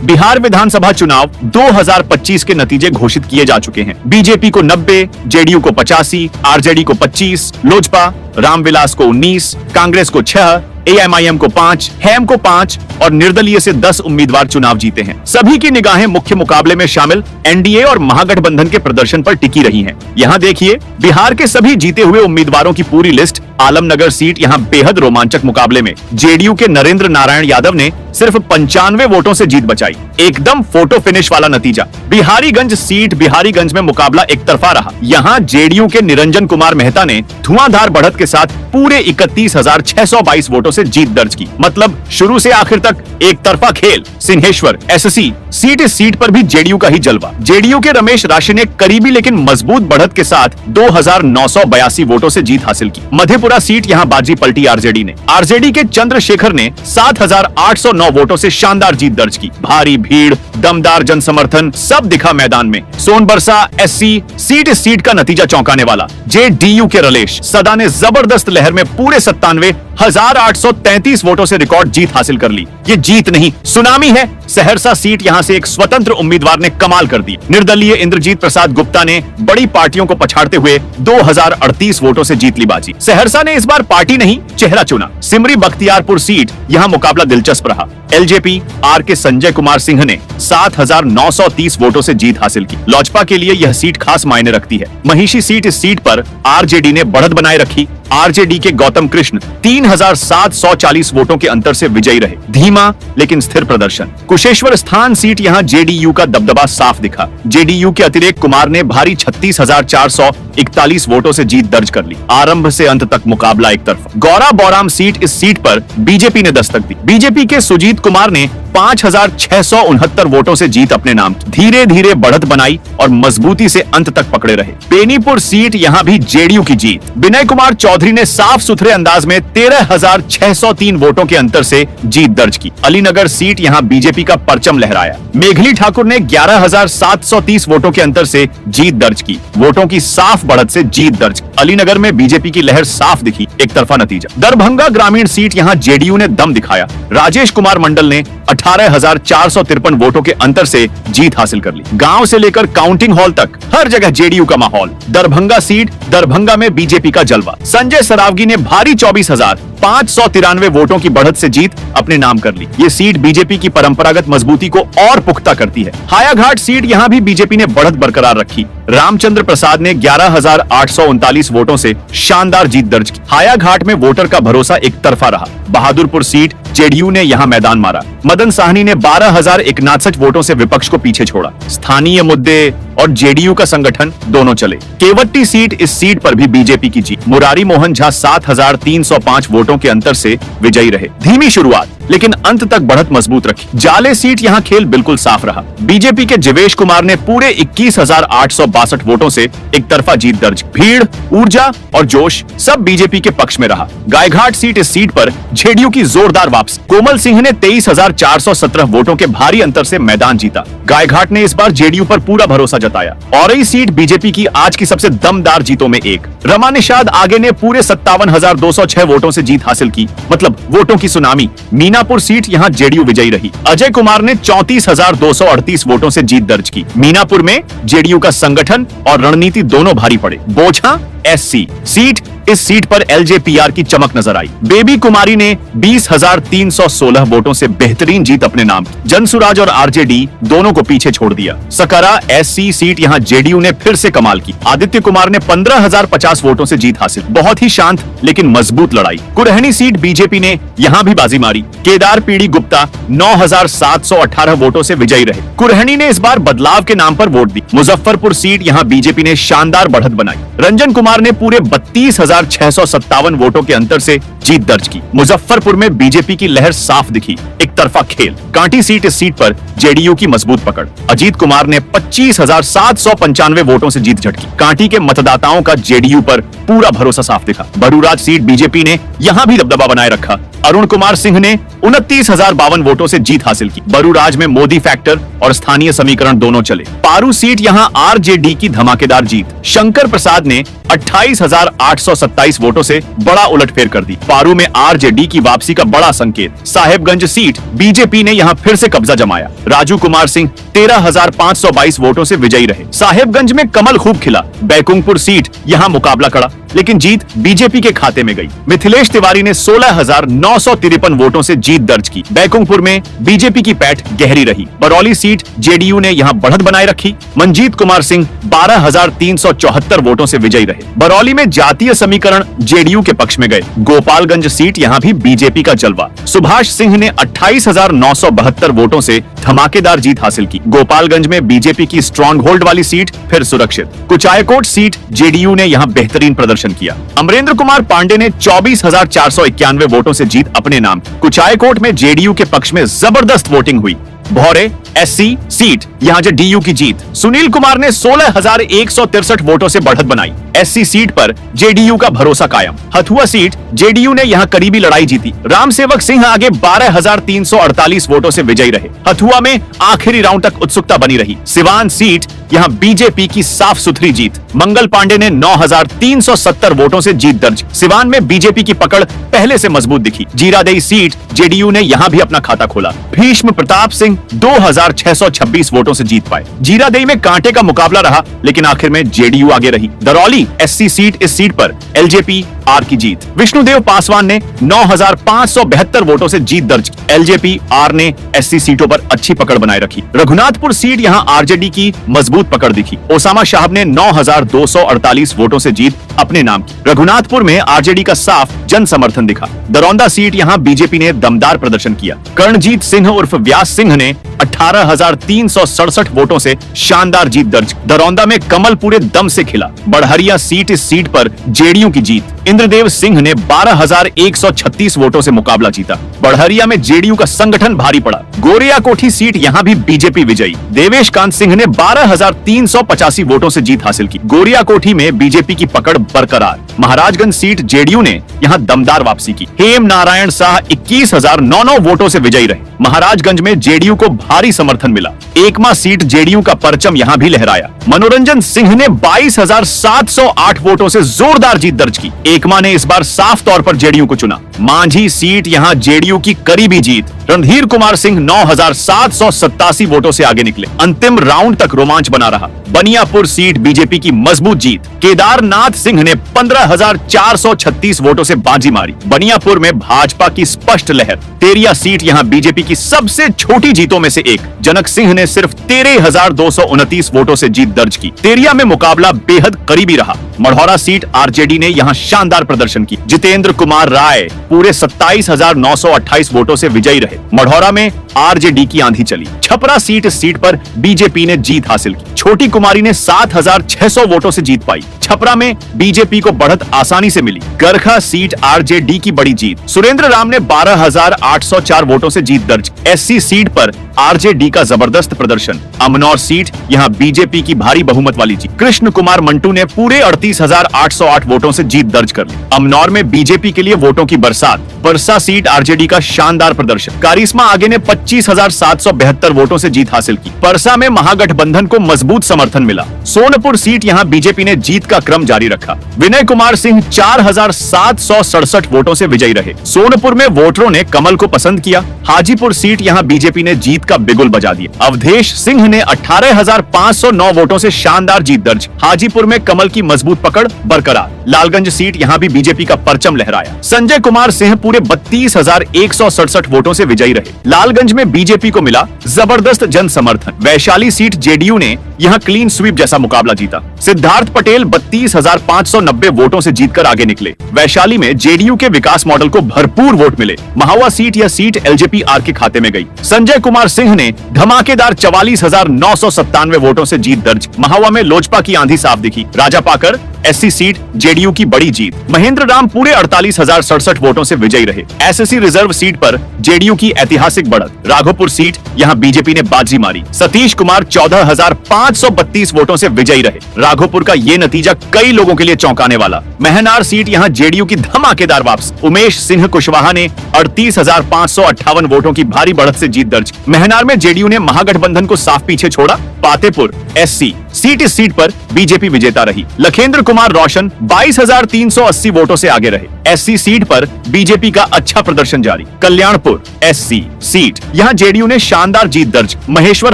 बिहार विधानसभा चुनाव 2025 के नतीजे घोषित किए जा चुके हैं। बीजेपी को 90, जेडीयू को 85, आरजेडी को 25, लोजपा रामविलास को 19, कांग्रेस को 6, एएमआईएम को 5, हेम को 5 और निर्दलीय से 10 उम्मीदवार चुनाव जीते हैं। सभी की निगाहें मुख्य मुकाबले में शामिल एनडीए और महागठबंधन के प्रदर्शन पर टिकी रही हैं। यहाँ देखिए बिहार के सभी जीते हुए उम्मीदवारों की पूरी लिस्ट। आलमनगर सीट यहाँ बेहद रोमांचक मुकाबले में जेडीयू के नरेंद्र नारायण यादव ने सिर्फ 95 वोटों से जीत बचाई। एकदम फोटो फिनिश वाला नतीजा। बिहारीगंज सीट बिहारीगंज में मुकाबला एक तरफा रहा। यहाँ जेडीयू के निरंजन कुमार मेहता ने धुआंधार बढ़त के साथ पूरे 31,622 वोटों से जीत दर्ज की। मतलब शुरू से आखिर तक एक तरफा खेल। सिंहेश्वर एससी सीट, इस सीट पर भी जेडीयू का ही जलवा। जेडीयू के रमेश राशि ने करीबी लेकिन मजबूत बढ़त के साथ 2,982 वोटों से जीत हासिल की। मधेपुरा सीट यहाँ बाजी पलटी आरजेडी ने। आरजेडी के चंद्रशेखर ने 7,809 वोटों से शानदार जीत दर्ज की। भारी भीड़, दमदार जन समर्थन सब दिखा मैदान में। सोनबरसा एससी सीट, इस सीट का नतीजा चौंकाने वाला। जेडीयू के रलेश सदा ने जबरदस्त लहर में पूरे 97,833 वोटों से रिकॉर्ड जीत हासिल कर ली। ये जीत नहीं सुनामी है। सहरसा सीट यहाँ से एक स्वतंत्र उम्मीदवार ने कमाल कर दी। निर्दलीय इंद्रजीत प्रसाद गुप्ता ने बड़ी पार्टियों को पछाड़ते हुए 2,038 वोटों से जीत ली बाजी। सहरसा ने इस बार पार्टी नहीं चेहरा चुना। सिमरी बख्तियारपुर सीट, यहाँ मुकाबला दिलचस्प रहा। एलजेपी आर के संजय कुमार सिंह ने 7,930 वोटों से जीत हासिल की। लोजपा के लिए यह सीट खास मायने रखती है। महिषी सीट, इस सीट पर आरजेडी ने बढ़त बनाए रखी। आरजेडी के गौतम कृष्ण 3,740 वोटों के अंतर से विजयी रहे। धीमा लेकिन स्थिर प्रदर्शन। कुशेश्वर स्थान सीट, यहाँ जेडीयू का दबदबा साफ दिखा। जेडीयू के अतिरेक कुमार ने भारी 36,441 वोटों से जीत दर्ज कर ली। आरंभ से अंत तक मुकाबला एक तरफा। गौरा बौराम सीट, इस सीट पर बीजेपी ने दस्तक दी। बीजेपी के सुजीत कुमार ने 5,669 वोटों से जीत अपने नाम की। धीरे धीरे बढ़त बनाई और मजबूती से अंत तक पकड़े रहे। बेनीपुर सीट, यहाँ भी जेडीयू की जीत। विनय कुमार चौधरी ने साफ सुथरे अंदाज में 13,603 वोटों के अंतर से जीत दर्ज की। अलीनगर सीट, यहाँ बीजेपी का परचम लहराया। मेघली ठाकुर ने 11,730 वोटों के अंतर से जीत दर्ज की। वोटों की साफ बढ़त से जीत दर्ज की। अलीनगर में बीजेपी की लहर साफ दिखी। एक तरफा नतीजा। दरभंगा ग्रामीण सीट, यहाँ जेडीयू ने दम दिखाया। राजेश कुमार मंडल ने 18,453 वोटों के अंतर से जीत हासिल कर ली। गांव से लेकर काउंटिंग हॉल तक हर जगह जेडीयू का माहौल। दरभंगा सीट, दरभंगा में बीजेपी का जलवा। संजय सरावगी ने भारी 24,593 वोटों की बढ़त से जीत अपने नाम कर ली। ये सीट बीजेपी की परंपरागत मजबूती को और पुख्ता करती है। हायाघाट सीट, यहाँ भी बीजेपी ने बढ़त बरकरार रखी। रामचंद्र प्रसाद ने 11,839 वोटों से शानदार जीत दर्ज की। हायाघाट में वोटर का भरोसा एक तरफा रहा। बहादुरपुर सीट, जेडीयू ने यहाँ मैदान मारा। मदन साहनी ने 12,061 वोटों से विपक्ष को पीछे छोड़ा। स्थानीय मुद्दे और जेडीयू का संगठन दोनों चले। केवट्टी सीट, इस सीट पर भी बीजेपी की जीत। मुरारी मोहन झा 7,305 वोटों के अंतर से विजयी रहे। धीमी शुरुआत लेकिन अंत तक बढ़त मजबूत रखी। जाले सीट, यहाँ खेल बिल्कुल साफ रहा। बीजेपी के जिवेश कुमार ने पूरे 21,862 वोटों से एक तरफा जीत दर्ज। भीड़, ऊर्जा और जोश सब बीजेपी के पक्ष में रहा। गायघाट सीट, इस सीट पर जेडीयू की जोरदार वापसी। कोमल सिंह ने 23,417 वोटों के भारी अंतर से मैदान जीता। गायघाट ने इस बार जेडीयू पर पूरा भरोसा जताया। औरई सीट बीजेपी की आज की सबसे दमदार जीतों में एक। रमा निषाद आगे ने पूरे 57,206 वोटों से जीत हासिल की। मतलब वोटों की सुनामी। मीनापुर सीट, यहाँ जेडीयू विजयी रही। अजय कुमार ने 34,238 वोटों से जीत दर्ज की। मीनापुर में जेडीयू का संगठन और रणनीति दोनों भारी पड़े। बोझा एससी सीट, इस सीट पर एलजेपीआर की चमक नजर आई। बेबी कुमारी ने 20,316 वोटों से बेहतरीन जीत अपने नाम की। जनसुराज और आरजेडी दोनों को पीछे छोड़ दिया। सकरा एससी सीट, यहाँ जेडीयू ने फिर से कमाल की। आदित्य कुमार ने 15,050 वोटों से जीत हासिल। बहुत ही शांत लेकिन मजबूत लड़ाई। कुरहनी सीट, बीजेपी ने यहाँ भी बाजी मारी। केदार पीड़ी गुप्ता 9,718 वोटों से विजयी रहे। कुरहनी ने इस बार बदलाव के नाम पर वोट दी। मुजफ्फरपुर सीट, यहाँ बीजेपी ने शानदार बढ़त बनाई। रंजन कुमार ने पूरे 32,657 वोटों के अंतर से जीत दर्ज की। मुजफ्फरपुर में बीजेपी की लहर साफ दिखी। एक तरफा खेल। कांटी सीट, इस सीट पर जेडीयू की मजबूत पकड़। अजीत कुमार ने 25,795 वोटों से जीत झटकी। कांटी के मतदाताओं का जेडीयू पर पूरा भरोसा साफ दिखा। बरूराज सीट, बीजेपी ने यहाँ भी दबदबा बनाए रखा। अरुण कुमार सिंह ने 29,052 वोटों से जीत हासिल की। बरूराज में मोदी फैक्टर और स्थानीय समीकरण दोनों चले। पारू सीट, यहाँ आरजेडी की धमाकेदार जीत। शंकर प्रसाद ने 28,827 वोटों से बड़ा उलटफेर कर दी। पारू में आरजेडी की वापसी का बड़ा संकेत। साहेबगंज सीट बीजेपी ने यहां फिर से कब्जा जमाया। राजू कुमार सिंह 13,522 वोटों से विजयी रहे। साहेबगंज में कमल खूब खिला। बैकुंठपुर सीट यहां मुकाबला खड़ा, लेकिन जीत बीजेपी के खाते में गई। मिथिलेश तिवारी ने 16,953 वोटों से जीत दर्ज की। बैकुंठपुर में बीजेपी की पैठ गहरी रही। बरौली सीट जेडीयू ने यहां बढ़त बनाए रखी। मनजीत कुमार सिंह 12,374 वोटों से विजयी रहे। बरौली में जातीय समीकरण जेडीयू के पक्ष में गए। गोपालगंज सीट यहां भी बीजेपी का जलवा। सुभाष सिंह ने 28,972 वोटों से धमाकेदार जीत हासिल की। गोपालगंज में बीजेपी की स्ट्रॉन्ग होल्ड वाली सीट फिर सुरक्षित। कुचायकोट सीट जेडीयू ने यहां बेहतरीन प्रदर्शन किया। अमरेंद्र कुमार पांडे ने 24,491 वोटों से जीत अपने नाम। कुचायकोट में जेडीयू के पक्ष में जबरदस्त वोटिंग हुई। भौरे एससी सीट यहां जेडीयू की जीत। सुनील कुमार ने 16,163 वोटों से बढ़त बनाई। एससी सीट पर जेडीयू का भरोसा कायम। हथुआ सीट जेडीयू ने यहां करीबी लड़ाई जीती। राम सेवक सिंह आगे 12,348 वोटों से विजयी रहे। हथुआ में आखिरी राउंड तक उत्सुकता बनी रही। सिवान सीट यहां बीजेपी की साफ सुथरी जीत। मंगल पांडे ने 9,370 वोटों से जीत दर्ज। सिवान में बीजेपी की पकड़ पहले से मजबूत दिखी। जीरादेई सीट जेडीयू ने यहां भी अपना खाता खोला। भीष्म प्रताप सिंह 2,626 वोटों से जीत पाए। जीरादेई में कांटे का मुकाबला रहा, लेकिन आखिर में जेडीयू आगे रही। दरौली एससी सीट, इस सीट पर एलजेपी आर की जीत। विष्णुदेव पासवान ने 9,572 वोटों से जीत दर्ज की। एलजेपी आर ने एससी सीटों पर अच्छी पकड़ बनाए रखी। रघुनाथपुर सीट यहां आरजेडी की मजबूत पकड़ दिखी। ओसामा साहब ने 9,248 वोटों से जीत अपने नाम की। रघुनाथपुर में आरजेडी का साफ जन समर्थन दिखा। दरौंदा सीट यहां बीजेपी ने दमदार प्रदर्शन किया। कर्णजीत सिंह उर्फ व्यास सिंह ने 18,367 वोटों से शानदार जीत दर्ज। दरौंदा में कमल पूरे दम से खिला। बढ़हरिया सीट, इस सीट पर जेडीयू की जीत। इंद्रदेव सिंह ने 12,136 वोटों से मुकाबला जीता। बढ़हरिया में जेडीयू का संगठन भारी पड़ा। गोरिया कोठी सीट यहां भी बीजेपी विजयी। देवेश कांत सिंह ने 12,385 वोटों से जीत हासिल की। गोरिया कोठी में बीजेपी की पकड़ बरकरार। महाराजगंज सीट जेडीयू ने यहां दमदार वापसी की। हेम नारायण शाह 21,009 वोटों से विजयी रहे। महाराजगंज में जेडीयू को भारी समर्थन मिला। एकमा सीट जेडीयू का परचम यहां भी लहराया। मनोरंजन सिंह ने 22,708 वोटों से जोरदार जीत दर्ज की। एकमा ने इस बार साफ तौर पर जेडीयू को चुना। मांझी सीट यहां जेडीयू की करीबी जीत। रणधीर कुमार सिंह 9,787 वोटों से आगे निकले। अंतिम राउंड तक रोमांच बना रहा। बनियापुर सीट बीजेपी की मजबूत जीत। केदारनाथ सिंह ने 15,436 वोटों से बाजी मारी। बनियापुर में भाजपा की स्पष्ट लहर। तेरिया सीट यहां बीजेपी की सबसे छोटी जीतों में से एक। जनक सिंह ने सिर्फ 13,229 वोटों से जीत दर्ज की। तेरिया में मुकाबला बेहद करीबी रहा। मढ़ौरा सीट आरजेडी ने यहां शानदार प्रदर्शन की। जितेंद्र कुमार राय पूरे 27,928 वोटों से विजयी रहे। मढ़ौरा में आरजेडी की आंधी चली। छपरा सीट, इस सीट पर बीजेपी ने जीत हासिल की। छोटी कुमारी ने 7,600 वोटों से जीत पाई। छपरा में बीजेपी को बढ़त आसानी से मिली। गरखा सीट आरजेडी की बड़ी जीत। सुरेंद्र राम ने 12,804 वोटों से जीत दर्ज। एससी सीट पर आरजेडी का जबरदस्त प्रदर्शन। अमनौर सीट यहां बीजेपी की भारी बहुमत वाली जीत। कृष्ण कुमार मंटू ने पूरे 38,808 वोटों से जीत दर्ज कर ली। अमनौर में बीजेपी के लिए वोटों की बरसात। परसा सीट आरजेडी का शानदार प्रदर्शन। कारिश्मा आगे ने 25,772 वोटों से जीत हासिल की। परसा में महागठबंधन को मजबूत समर्थन मिला। सोनपुर सीट यहां बीजेपी ने जीत का क्रम जारी रखा। विनय कुमार सिंह 4,767 वोटों से विजयी रहे। सोनपुर में वोटरों ने कमल को पसंद किया। हाजीपुर सीट यहां बीजेपी ने जीत का बिगुल बजा दिया। अवधेश सिंह ने 18,509 वोटों से शानदार जीत दर्ज। हाजीपुर में कमल की मजबूत पकड़ बरकरार। लालगंज सीट यहां भी बीजेपी का परचम लहराया। संजय कुमार सिंह पूरे 32,167 वोटों से विजयी रहे। लालगंज में बीजेपी को मिला जबरदस्त जन समर्थन। वैशाली सीट जेडीयू ने यहां क्लीन स्वीप जैसा मुकाबला जीता। सिद्धार्थ पटेल 32,590 वोटों से जीतकर आगे निकले। वैशाली में जेडीयू के विकास मॉडल को भरपूर वोट मिले। महुआ सीट, यह सीट एलजेपी आर के खाते में गई। संजय कुमार सिंह ने धमाकेदार 44,997 वोटों से जीत दर्ज। महुआ में लोजपा की आंधी साफ दिखी। राजापाकर एससी सीट जेडीयू की बड़ी जीत। महेंद्र राम पूरे 48,067 वोटों से विजयी रहे। एसएससी रिजर्व सीट पर जेडीयू की ऐतिहासिक बढ़त। राघोपुर सीट यहां बीजेपी ने बाजी मारी। सतीश कुमार 14,532 वोटों से विजयी रहे। राघोपुर का ये नतीजा कई लोगों के लिए चौंकाने वाला। महनार सीट यहां जेडीयू की धमाकेदार वापसी। उमेश सिंह कुशवाहा ने 38,558 वोटों की भारी बढ़त से जीत दर्ज। महनार में जेडीयू ने महागठबंधन को साफ पीछे छोड़ा। पातेपुर एससी सीट इस सीट पर बीजेपी विजेता रही। लखेंद्र कुमार रोशन 22,380 वोटों से आगे रहे। एससी सीट पर बीजेपी का अच्छा प्रदर्शन जारी। कल्याणपुर एससी सीट, यहां जेडीयू ने शानदार जीत दर्ज। महेश्वर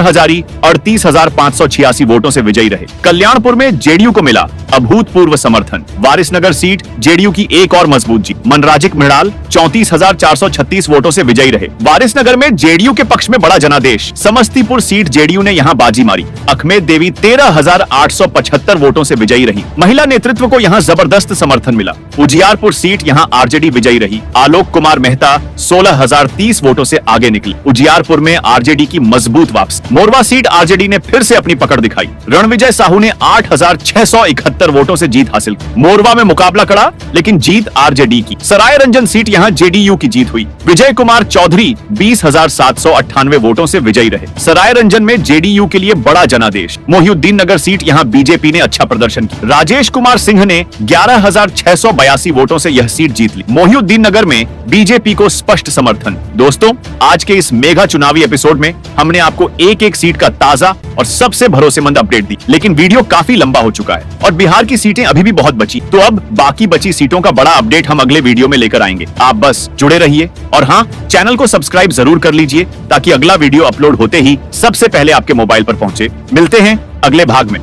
हजारी 38,586 वोटों से विजयी रहे। कल्याणपुर में जेडीयू को मिला अभूतपूर्व समर्थन। वारिसनगर सीट जेडीयू की एक और मजबूत जीत। मनराजिक मिड़ाल 34,436 वोटों से विजयी रहे। वारिसनगर में जेडीयू के पक्ष में बड़ा जनादेश। समस्तीपुर सीट जेडीयू ने यहां बाजी मारी। अखमेद देवी 13,875 वोटों से विजयी रही। महिला नेतृत्व को यहां जबरदस्त समर्थन मिला। उजियारपुर सीट यहां आरजेडी विजयी रही। आलोक कुमार मेहता 16,030 वोटों से आगे निकले। उजियारपुर में आरजेडी की मजबूत वापसी। मोरवा सीट आरजेडी ने फिर से अपनी पकड़ दिखाई। रणविजय साहू ने 8,671 वोटों से जीत हासिल की। मोरवा में मुकाबला कड़ा, लेकिन जीत आरजेडी की। सराय रंजन सीट यहां जेडीयू की जीत हुई। विजय कुमार चौधरी 20,798 वोटों से विजयी रहे। सराय रंजन में जेडीयू के लिए बड़ा जनादेश। मोहिउद्दीन नगर सीट यहां बीजेपी ने अच्छा प्रदर्शन किया। राजेश कुमार सिंह ने 11,682 वोटों से यह सीट जीत ली। मोहिउद्दीन नगर में बीजेपी को स्पष्ट समर्थन। दोस्तों, आज के इस मेगा चुनावी एपिसोड में हमने आपको एक एक सीट का ताजा और सबसे भरोसेमंद अपडेट दी, लेकिन वीडियो काफी लंबा हो चुका है और बिहार की सीटें अभी भी बहुत बची। तो अब बाकी बची सीटों का बड़ा अपडेट हम अगले वीडियो में लेकर आएंगे। आप बस जुड़े रहिए और हाँ, चैनल को सब्सक्राइब जरूर कर लीजिए ताकि अगला वीडियो अपलोड होते ही सबसे पहले आपके मोबाइल पर पहुंचे। मिलते हैं अगले भाग में।